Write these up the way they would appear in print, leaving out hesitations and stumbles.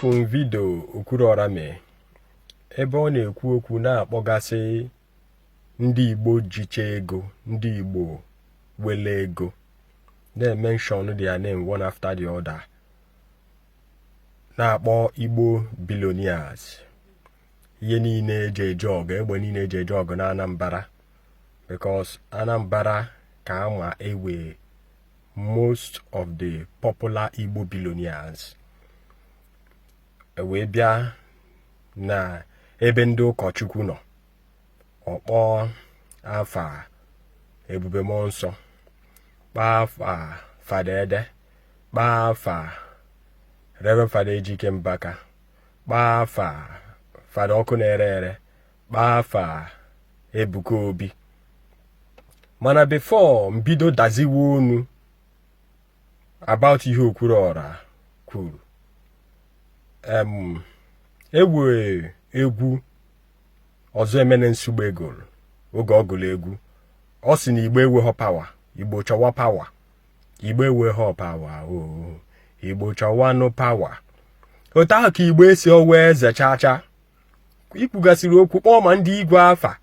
Afun video Okwuluora mee ebe ọ na-ekwu okwu na-akpọgasị ndị Igbo jiche ego, ndị Igbo wele ego, na-mention their name one after the other, na-akpọ Igbo billionaires. Ihe niile eje ọgụ, egbe niile eje ọgụ na Anambra, because Anambra ka ama ewe most of the popular Igbo billionaires. Ewe bịa na ebe ndị ụkọchukwu nọ, ọkpọ afa Ebube Mmụọ Nsọ, kpaa afa Fada Ede, kpaa afa Reverend Fada EJIKE MBAKA, kpaa afa Fada Ọkụ Na-ere Ere, kpaa afa Ebuka Obi. Mana before mbido daziwe onu about ihe Okwuluora kwuru, ewe egwu ọzọ emene nsugbe egolu oge ọgụlụ egwu ọ sị na Igbo enweghị power, Igbo chọwa power, Igbo enweghị power, Igbo chọwa no power. Otu ahụ ka Igbo esi owe eze chacha ikwugasịrị okwu kpọọ ma ndị igwe afa,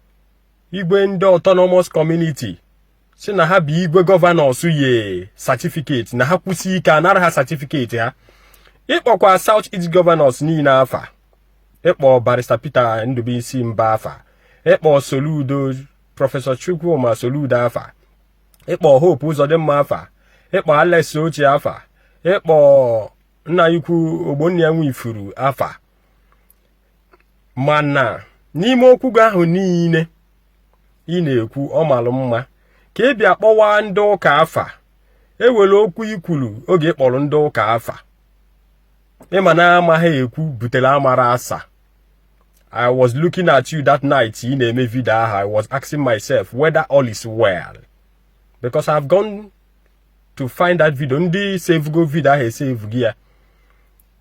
igwe ndị autonomous community, si na ha bụ igwe gọvanọs ye certificate, na ha kwụsị ike anara ha certificate ha. Ịkpọkwa South East Governors niile afa, ịkpọ Barrister Peter Ndubuisi Mba afa, ịkpọ Soludo Professor Chukwuma Soludo afa, ịkpọ Hope Uzodimma afa, ịkpọ Alex Ochi afa, ịkpọ nna ikwu Ogbonnia Nwifuru afa. Mana n'ime okwu ahụ niile ị na-ekwu ọ malụ mma ka ị bịa kpọwa ndị ụka afa, ewere okwu ikwulu oge ịkpọrọ ndị ụka afa. Ịma na amaghị ekwu butere amara asa. I was looking at you that night ị na-eme video ahụ. I was asking myself whether all is well, because I've gone to find that video. Ndị save go video ahụ save gị ya,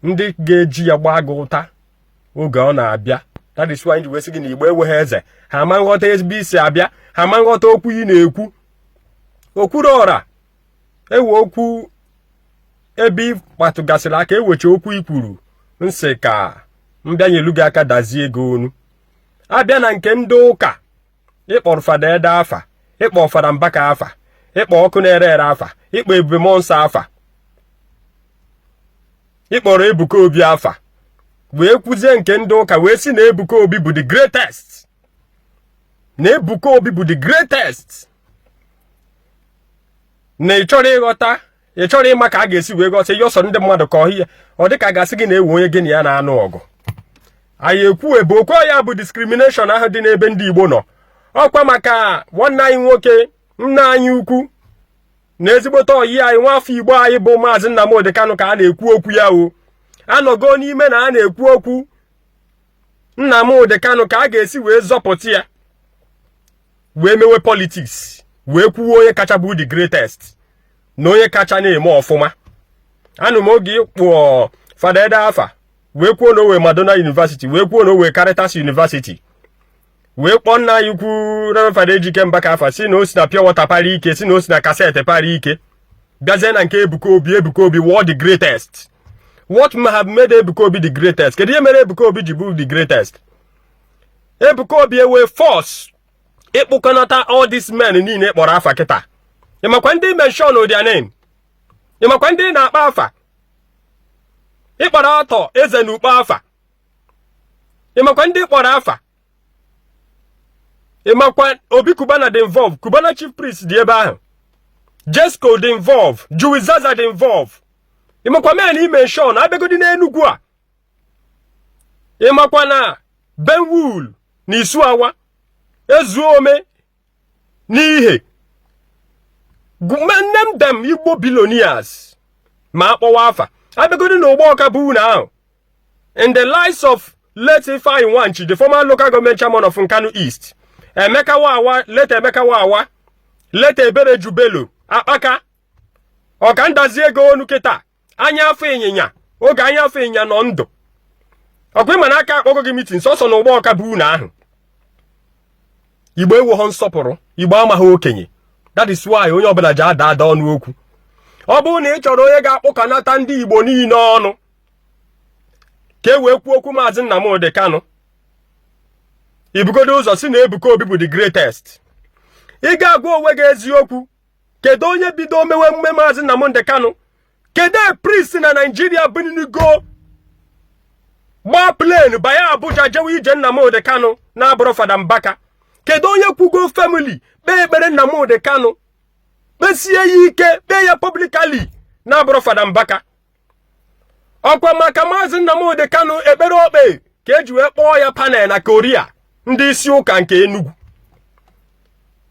ndị ga-eji ya gbaa gị ụta oge ọ na-abịa. That is why ndị wee sị gị na Igbo enweghị eze. Ha ama nghọta ezigbo isi abịa, ha ama nghọta okwu ị na-ekwu. Okwuluora ewe okwu ebe kpatụgasịrị aka eweche okwu ikwuru nsị ka mbịanyelu gị aka dazie ego onu. Abịa na nke ndị ụka, ịkpọrọ Fada Ede afa, ịkpọ Fada Mbaka afa, ịkpọ Ọkụ Na-ere Ere afa, ịkpọ Ebube Mmụọ Nsọ afa, ịkpọrọ Ebuka Obi afa, wee kwuzie nke ndị ụka wee sị na Ebuka Obi bụ the greatest, na Ebuka Obi bụ the greatest. Na ị chọrọ ịghọta, ị chọrọ ịma ka a ga-esi wee ghọta ihe ọsọ ndị mmadụ ka ọhịa, ọ dị ka gasị gị na-ewe onye gị na ya na-anụ ọgụ. Anyị ekwu ebe okwu ya bụ discrimination ahụ dị n'ebe ndị Igbo nọ. Ọkwa maka nwanne anyị nwoke, nna anyị ukwu, na ezigbote ọyị anyị nwafọ Igbo anyị bụ Maazị Nnamdi Kanu ka a na-ekwu okwu ya o. Anọgo n'ime na a na-ekwu okwu Nnamdi Kanu ka a ga-esi wee zọpụta ya, wee mewe politics, wee kwuo onye kacha bụ the greatest, na onye kacha na-eme ọfụma. Anụ m oge ịkpọ Fada Ede afa, wee kwuo na owe Madonna University, wee kwuo na owe Caritas University, wee kpọọ nna anyị ukwu Reverend Fada EJIKE MBAKA afa, si na o si na pure water para ike, si na o si na kasete para ike. Bịazie na nke Ebuka Obi, Ebuka Obi what the greatest. What may have made Ebuka Obi the greatest? Kedu ihe mere Ebuka Obi ji bụ the greatest? Ebuka Obi ewe force ịkpụkọnata all these men niile kpọrọ afa kịta. Ịmakwa ndị mention their name, ịmakwa ndị na-akpa afa, ịkpọrọ atọ eze na ukpo afa, ịmakwa ndị kpọrọ afa, ịmakwa Obi Kubana dị involve, Kubana chief priest dị ebe ahụ, Jesco dị involve, Juizaza dị involve. Ịmakwa men i mention abịagodi n'Enugu a, ịmakwa na Benwool na Isuawa, Ezuome n'ihe. Name them Igbo billionaires ma akpọwa afa abịagodi n'ụgbọ ọka bụ unu ahụ. In the lives of late Ifeanyi Nwanchi, the former local government chairman of Nkanu East, Emeka Wawa, late Emeka Wawa, late Ebere Jubelo Akpaka, ọka ndazi ego onu kịta anya afọ ịnyịnya oge anya afọ ịnyịnya nọ ndụ. Ọkwa ịma n'aka akpọgo gị mitin sọsọ n'ụgbọ ọka bụ unu ahụ. Igbo ewoghọ nsọpụrụ, Igbo amaghị okenye. That is why onye ọbụla ji ada ọnụ okwu. Ọ bụrụ na ị chọrọ onye ga-akpọkọnata ndị Igbo niile ọnụ, ka e wee kwuo okwu Maazị Nnamdi Kanu. Ibugodo ụzọ si na Ebuka Obi bụ the greatest. Ị ga-agwa onwe gị eziokwu. Kedu onye bido mewe emume Maazị Nnamdi Kanu? Kedu priest na Nigeria binigo gba plane baya Abuja jewe ije Nnamdi Kanu na abụrụ Fada MBAKA? Kedu onye kwugo family kpee ekpere Nnamdi Kanu kpesie ya ike kpee ya publicly na abụrụ Fada MBAKA? Ọkwa maka Maazị Nnamdi Kanu ekpere okpe ka eji wee kpọọ ya panel na Korea ndị isi ụka nke Enugu.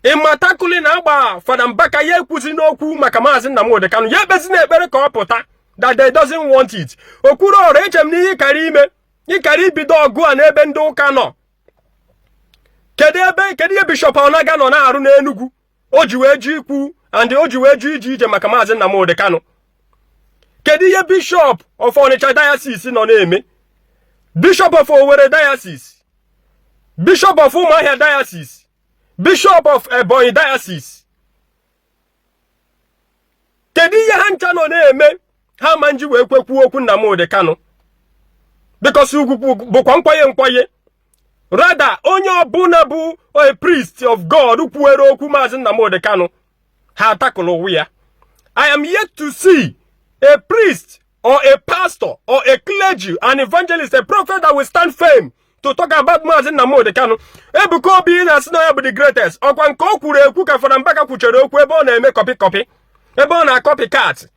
Ịmatakuli na agba Fada MBAKA ya ekwuzi n'okwu maka Maazị Nnamdi Kanu ya ekpezi na ekpere ka ọ pụta that they doesn't want it. Okwuluora echem n'ihe ịkara ime ịkara ibido ọgụ a n'ebe ndị ụka nọ. Kedu ihe Bishop Onaga nọ na-arụ n'Enugu o ji wee ju ikwu and o ji wee ju ije maka Maazị Nnamdi Kanu? Kedu ihe Bishop of Onitsha Diocese nọ na-eme? Bishop of Owerri Diocese, Bishop of Umuahia Diocese, Bishop of Ebonyi Diocese. Kedu ihe ha ncha nọ na-eme ha ma nji wee kwekwu okwu Nnamdi Kanu? Because ugwu bụkwa nkwaye. Rather, onye ọbụla bụ a priest of God kwuere okwu Maazị Nnamdi Kanu ha atakụlụ ụwa ya. I am yet to see a priest or a pastor or a clergy, an evangelist, a prophet that will stand firm to talk about Maazị Nnamdi Kanu. Ebuka Obi na-asị na ya bụ the greatest. Ọkwa nke o kwuru ekwu ka Fada MBAKA kwuchere okwu ebe ọ na-eme copy, ebe ọ na-copycat.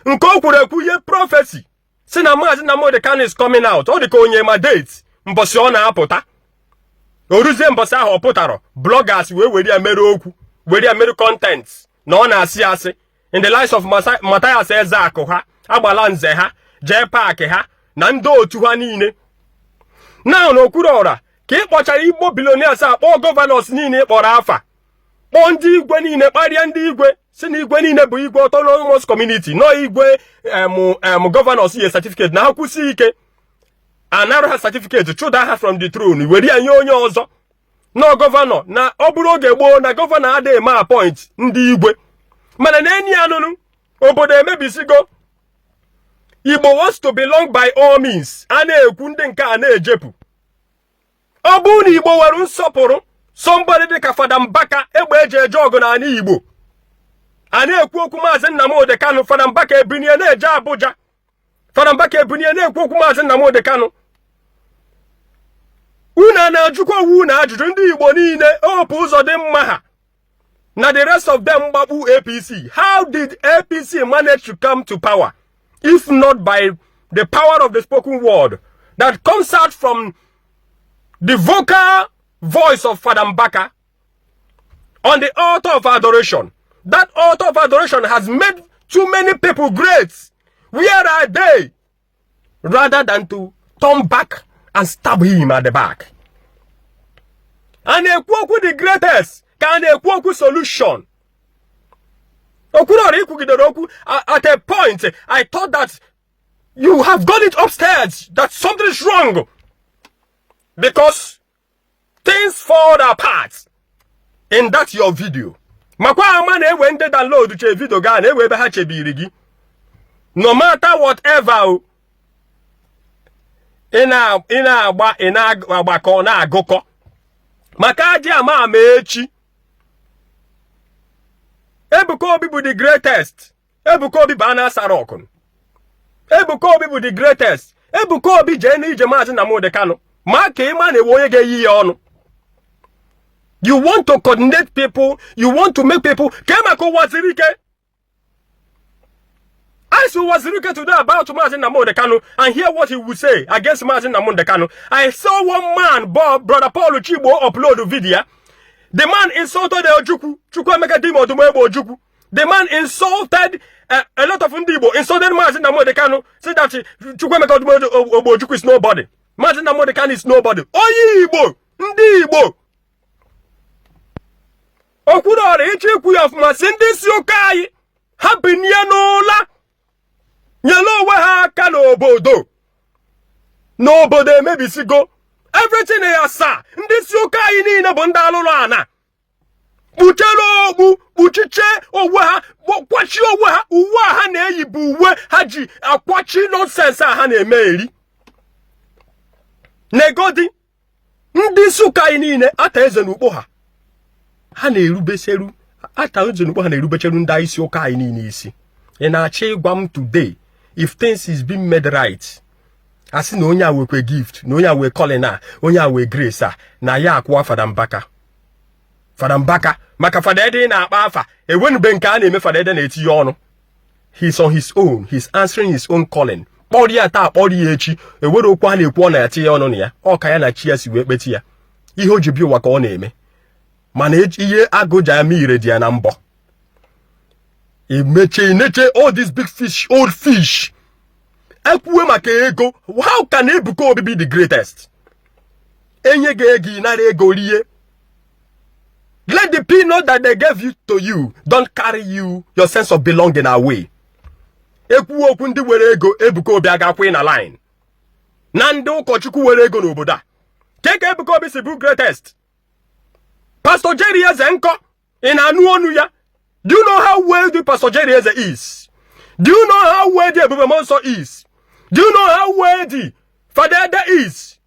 Nke o kwuru ekwu ihe prophecy si na Maazị Nnamdi Kanu is coming out. Ọ dị ka onye ma date mbọsị ọ na-apụta. Oruzie mbọsị ahụ ọ pụtara, bloggers wee were ya mere okwu, were ya mere content na ọ na-asị asị. In the lives of Matthias Ezeakụ ha, agbala nze ha, jee paaki ha, na ndị otu ha niile. Now n'Okwuluora ka ị kpọchara Igbo billionaires akpọ governors niile kpọrọ afa. Kpọọ ndị igwe niile kparịa ndị igwe, si na igwe niile bụ igwe autonomous community, no igwe governors ye certificate na ha kwụsị ike. Anara ha certificate chụda ha from the throne, were ya nye onye ọzọ. No governor na ọ bụrụ oge gboo na governor adịghị eme appoint ndị igwe. Mana n'enyi anụnụ obodo emebisigo. Igbo wants to belong by all means. A na-ekwu ndị nke a na-ejepụ. Ọ bụrụ na Igbo nwere nsọpụrụ, somebody dịka Fada MBAKA egbe eji eje ọgụ n'ala Igbo. A na-ekwu okwu Maazị Nnamdi Kanu, Fada MBAKA ebunye na-eje Abuja. Fada MBAKA ebunye na-ekwu okwu Maazị Nnamdi Kanu. Unu na-ajụkwa owu na ajụjụ ndị Igbo niile opụ ụzọ dị mma ha. Now the rest of them babu APC. How did APC manage to come to power? If not by the power of the spoken word that comes out from the vocal voice of Fada MBAKA on the altar of adoration. That altar of adoration has made too many people great. Where are they? Rather than to turn back and stab him at the back. And the greatest. Can they work solution? At a point, I thought that you have got it upstairs, that something is wrong. Because things fall apart in that your video. Makwa amane when they download the video gan we be no matter whatever ina agbako na agụkọ maka aji ama echi. Ebuka Obi bụ the greatest. Ebuka Obi bụ ana sarokun. Ebuka Obi bụ the greatest. Ebuka Obi je na ije Maazị Nnamdi Kanu. Ma ka ịma na onye ga-eyi ya ọnụ. You want to coordinate people, you want to make people kema ko wazirike. I saw Wazirike today about Maazị Nnamdi Kanu and hear what he would say against Maazị Nnamdi Kanu. I saw one man, Brother Paul Chibo, upload a video. The man insulted the Ojukwu. The man insulted a lot of Ndigbo. Insulted Maazị Nnamdi Kanu. Said that Ojukwu is nobody. Maazị Nnamdi Kanu is nobody. Oyi Igbo. Ndigbo. Okwuluora ichekwu ya ọfụma si ndị si ụka anyị ha binye n'ụla nyere onwe ha aka n'obodo emebisigo. Everything ya sa ndị si ụka anyị niile bụ ndị alụrụ ana kpuchere ogbu kpuchiche onwe ha kwachi onwe ha uwe ha na-eyi bụ uwe ha ji akwachi nonsense ha na-eme eri. negodi ndị Suka niile ata eze n'ukpo ha na-erubeseru ata eze n'ukpo ha na-erubecheru ndị isi ụka anyị niile isi. Ị na-achọ ịgwa m today if things is being made right, asị na onye a wekwe gift, na onye a wee calling a, onye a wee grace a, na ya akwụwa Fada Mbaka. Fada Mbaka maka Fada Ede na-akpa afa ewenube nke a na-eme Fada Ede na-etinye ọnụ. He's on his own, he's answering his own calling. Kpọrọ ya taa kpọrọ ya echi, ewere okwu a na-ekwu ọ na-etinye ọnụ na ya, ọ ka ya na chi ya si wee kpeti ya. Ihe o ji bi ụwa ka ọ na-eme, mana ihe agụja ya ire dị ya na mbọ. Ineche all these big fish, old fish. Ekwuwe maka ego, how can Ebuka Obi be the greatest? Enye ga ego inara ego rie. Let the peanut that they gave you to you don't carry your sense of belonging away. Ekwuwe okwu ndị were ego Ebuka Obi agakwa na line. Na ndị ụkọchukwu were ego n'obodo a. Keke Ebuka Obi si bụ greatest. Pastor Jerry Eze nko in anu onu ya. Do you know how wealthy Pastor Jerry Eze is? Do you know how wealthy Ebube Monso is? Do you know how wealthy Fada Ede is?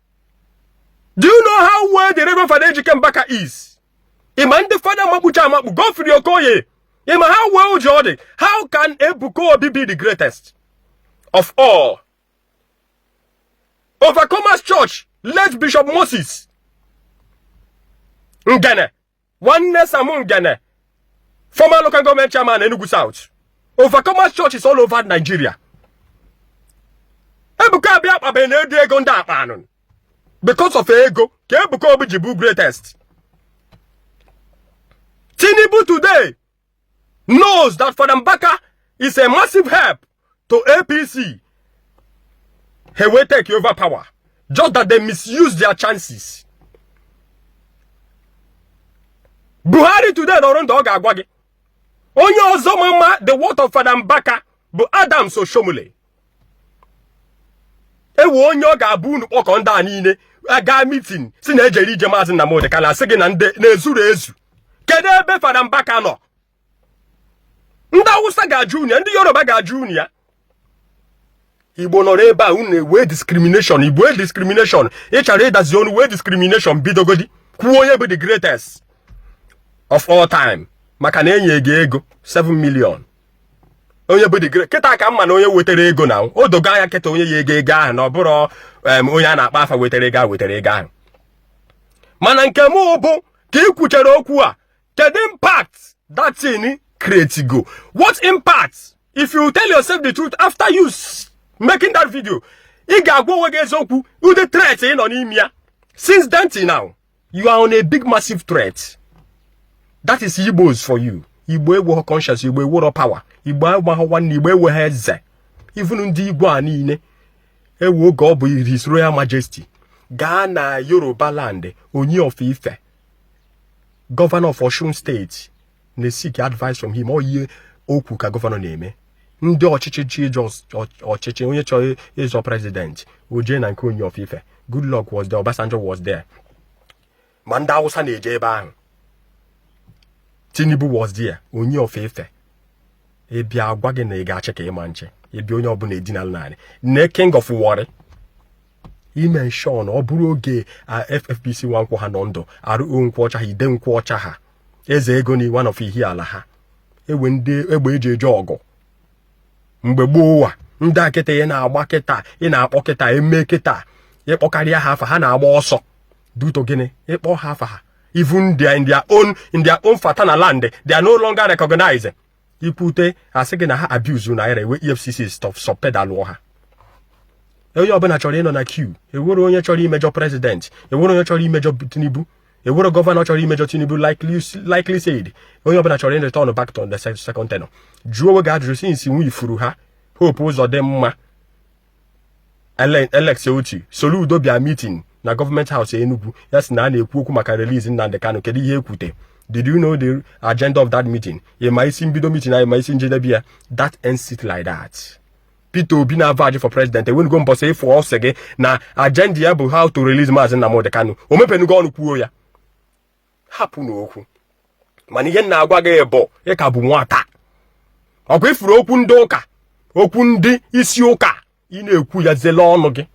Do you know how wealthy Reverend Fada EJIKE MBAKA is? Ima ndị Fada Mabucha Mabu, Godfrey Okoye. Ima how wealthy are they? How can Ebuka Obi be the greatest of all? Overcomers Church, late Bishop Moses Ngene, nwanne Samu Ngene, former local government chairman Enugu South. Overcomers Church is all over Nigeria. Ebuka Obi akpabe na-edi ego ndị akpa anụ. Because of ego, ka Ebuka Obi ji bụ greatest. Tinubu today knows that Fada Mbaka is a massive help to APC. He will take over power. Just that they misuse their chances. Buhari today no run the oga agwagi. Onye ọzọ mama the word of Fada Mbaka bụ Adams Oshomole. Ewu onye ọ ga-abụ unu kpọkọ ndị a niile aga meeting si na ejeri ije Maazị Nnamdi Kanu asị gị na ndị na-ezuru ezu. Kedu ebe Fada Mbaka nọ? Ndị Hausa ga-ajụ unu ya, ndị Yoruba ga-ajụ unu ya. Igbo nọrọ ebe a unu na-ewe discrimination, Igbo discrimination. Ị chọrọ ịdazi ọnụ wee discrimination bidogodi. Kwuo onye bụ the greatest of all time. Maka na enye gị ego 7 million. Onye bụ the great. Kịta ka mma na onye wetere ego na o doga anya kịta onye ya ego ahụ na ọ bụrụ onye a na-akpa afa wetere ego ahụ. Mana nke m bụ ka ị kwuchere okwu a, kedu impact that thing create go? What impact? If you tell yourself the truth after you making that video, ị ga-agwa onwe gị eziokwu ụdị threat ị nọ n'ime ya. Since then till now, you are on a big massive threat. That is Igbos for you. Igbo ewo conscious, Igbo ewo power. Igbo agbaghọ nwanne, Igbo ewo eze. Even ndị Igbo a niile ewo go bụ His Royal Majesty. Gaa na Yoruba land, Onye of Ife, Governor of Osun State, na seek advice from him. Oye okwu ka governor na-eme. Ndị ọchịchị ọchịchị onye chọrọ ịzọ president, oje na nke Onye of Ife. Good luck was there, Obasanjo was there. Ma ndị Hausa na-eje ebe ahụ. Tinubu was there, Onye of Ife. Ebia agwa gị na ị ga-achị ka ịma nche. Ebia onye ọbụla edinala naanị. Ne King of Warri. Ime Sean ọ bụrụ oge FFPC nwankwọ ha nọ ndụ, arụ nkwụ ọcha ha, ide nkwụ ọcha ha. Eze ego ni one of ihe ala ha. Ewe ndị egbe eji eje ọgụ. Mgbe gboo wa, ndị akịta ya na-agba kịta, ị na-akpọ kịta, eme kịta. Ịkpọkarịa ha afa, ha na-agba ọsọ. Duto gịnị? Ịkpọ ha afa ha. Even they are in their own fatana land, they are no longer recognized. Ipute asị na ha abuse na ere we EFCC stop pedal ha. Onye ọbụla chọrọ ịnọ na queue, ewere onye chọrọ imejọ president, ewere onye chọrọ imejọ Tinubu, ewere governor chọrọ imejọ Tinubu likely said. Onye ọbụla chọrọ in return back to the second tenor. Jụọ oge ajụjụ since nwe ifuru ha, hope ụzọ dị mma. Alex Oti, Soludo bịa meeting na government house Enugu. Yes, na na-ekwu okwu maka release Nnamdi Kanu. Kedu ihe ekwute? Did you know the agenda of that meeting? Ma isi mbido meeting na ma isi njedebe ya. That ends it like that. Peter Obi na advise for president. When go mbọsị ịfụ ọsọ gị na agenda ya bụ how to release Maazị Nnamdi Kanu. O mepenugo ọnụ kwuo ya. Hapụ n'okwu. Mana ihe na-agwa gị bụ ị ka bụ nwata. Ọkwa ifuru okwu ndị ụka, okwu ndị isi ụka, ị na-ekwu ya zele ọnụ gị.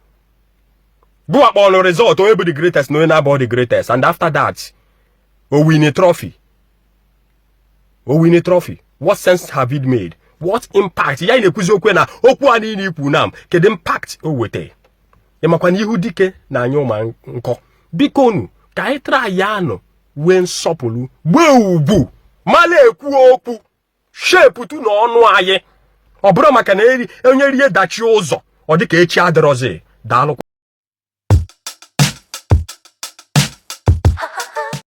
Go up on the result, or the greatest, knowing about the greatest. And after that, win a trophy. Win a trophy. What sense have it made? What impact? Ya ine kuzi okwe na okwu ani ni ikwu nam. Kede impact o wete. Emakwan ihu dike na anyo ma nko. Biko nu, ka itra ya no, wen sopulu, bu. Male ekwu okwu. Shape tu no onu aye. Obro maka na eri, onye rie dachi ụzọ. Ọ dị ka echi adịrọzi. Daalụ.